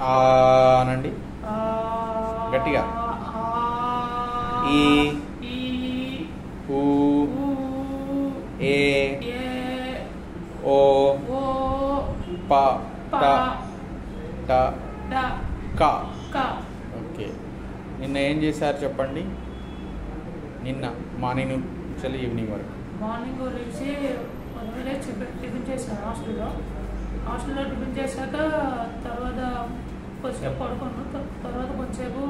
అనండి గట్టిగా. ఈ ఊ ఏ ఓ ప ట ట క. ఓకే. నిన్న ఏం చేశారు చెప్పండి? నిన్న మార్నింగ్ నుంచి ఈవినింగ్ వరకు. మార్నింగ్ లేచి టిఫిన్ చేశాను హాస్టల్లో టిఫిన్ చేశాక తర్వాత కొద్దిసేపు పడుకున్నాను. తర్వాత కొంచెంసేపు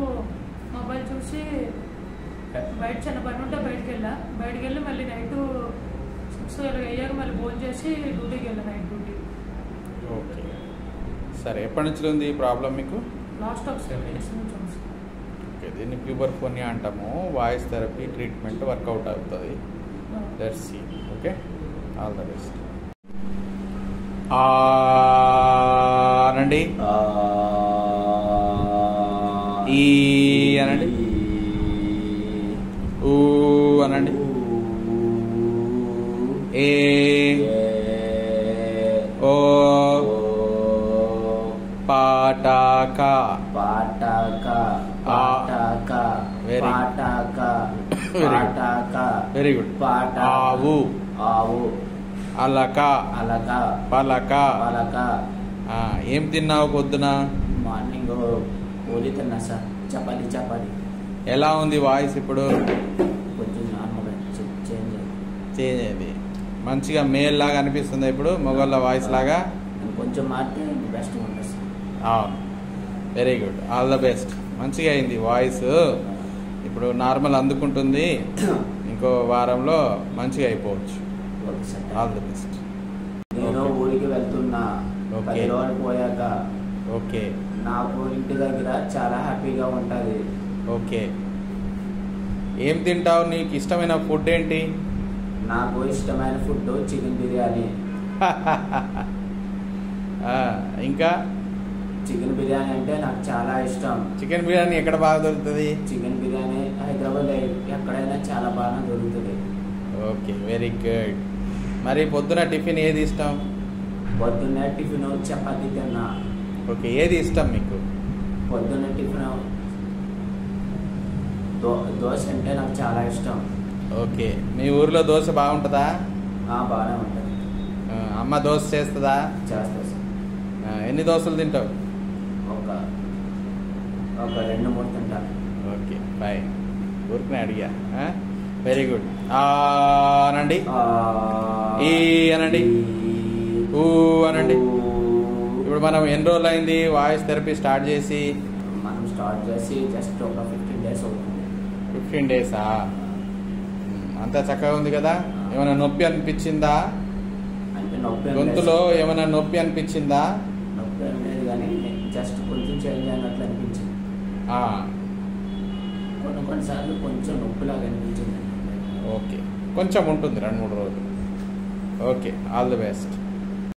మొబైల్ చూసి బయట చిన్న పని ఉంటే బయటికి వెళ్ళి మళ్ళీ నైట్ 6 అయ్యాక మళ్ళీ భోజనం చేసి డ్యూటీకి వెళ్ళాను, నైట్ డ్యూటీ. ఓకే సరే. ఎప్పటి నుంచి ఉంది ఈ ప్రాబ్లం మీకు? లాస్ట్ ఒక 7 days నుంచి ఉంది. ఓకే. దీన్ని ప్యూబర్ఫోనియా అంటాము. వాయిస్ థెరపీ ట్రీట్మెంట్ వర్కౌట్ అవుతుంది. Let's see. Okay, all the best. అనండి. ఈ అనండి. ఊ అనండి. ఏ ఓ పాటాక వెరీ గుడ్. ఆవు అలక పలక. ఏం తిన్నావు పొద్దున? మార్నింగ్ పూరి తిన్నా సార్. చపాతి. ఎలా ఉంది వాయిస్ ఇప్పుడు? కొంచెం నార్మల్ చేంజ్ అయింది. మంచిగా మేల్ లాగా అనిపిస్తుంది ఇప్పుడు, మొగళ్ళ వాయిస్ లాగా. కొంచెం మారితే బెస్ట్ ఉంటుంది సార్. అవును, very good, all the best. మంచిగా అయింది వాయిస్, ఇప్పుడు నార్మల్ అందుకుంటుంది. ఇంకో వారంలో మంచిగా అయిపోవచ్చు. All the best. నేను ఊరికి వెళ్తున్నా 10 రోజులు పోయాక. ఓకే. నాకు ఇంటి దగ్గర చాలా హ్యాపీగా ఉంటుంది. ఓకే. ఏం తింటావు? నీకు ఇష్టమైన ఫుడ్ ఏంటి? నాకు ఇష్టమైన ఫుడ్ చికెన్ బిర్యానీ. ఇంకా చికెన్ బిర్యానీ అంటే నాకు చాలా ఇష్టం. చికెన్ బిర్యానీ ఎక్కడ బాగా దొరుకుతుంది? చికెన్ బిర్యానీ హైదరాబాద్ ఎక్కడైనా చాలా బాగా దొరుకుతుంది. Okay, very good. మరి పొద్దున టిఫిన్ ఏది ఇష్టం? పొద్దున్నే టిఫిన్ చపాతీ తిన్నా. ఓకే. ఏది ఇష్టం మీకు? పొద్దున్న టిఫిన్ దోశ అంటే నాకు చాలా ఇష్టం. ఓకే. మీ ఊర్లో దోశ బాగుంటుందా? బాగానే ఉంటుంది. అమ్మ దోశ చేస్తుందా? చేస్తా సార్. ఎన్ని దోశలు తింటావు? ఒక 2-3 తింటాను. Okay, boy. ఊరికనే అడిగా. Very good. అనండి. ఈ అనండి. ఊ అనండి. ఇప్పుడు మనం ఎన్ని రోజులు అయింది వాయిస్ థెరపీ స్టార్ట్ చేసి? మనం స్టార్ట్ చేసి జస్ట్ ఒక 15 days అవుతుంది. 15 days? అంతా చక్కగా ఉంది కదా? ఏమైనా నొప్పి అనిపించిందా? అంటే నొప్పి గొంతులో ఏమైనా నొప్పి అనిపించిందా? నొప్పి అనేది కానీ జస్ట్ కొంచెం చేంజ్ అయినట్లు అనిపించింది. కొన్నిసార్లు కొంచెం నొప్పిలాగా అనిపించింది. ఓకే, కొంచెం ఉంటుంది 2-3 రోజులు. Okay, all the best.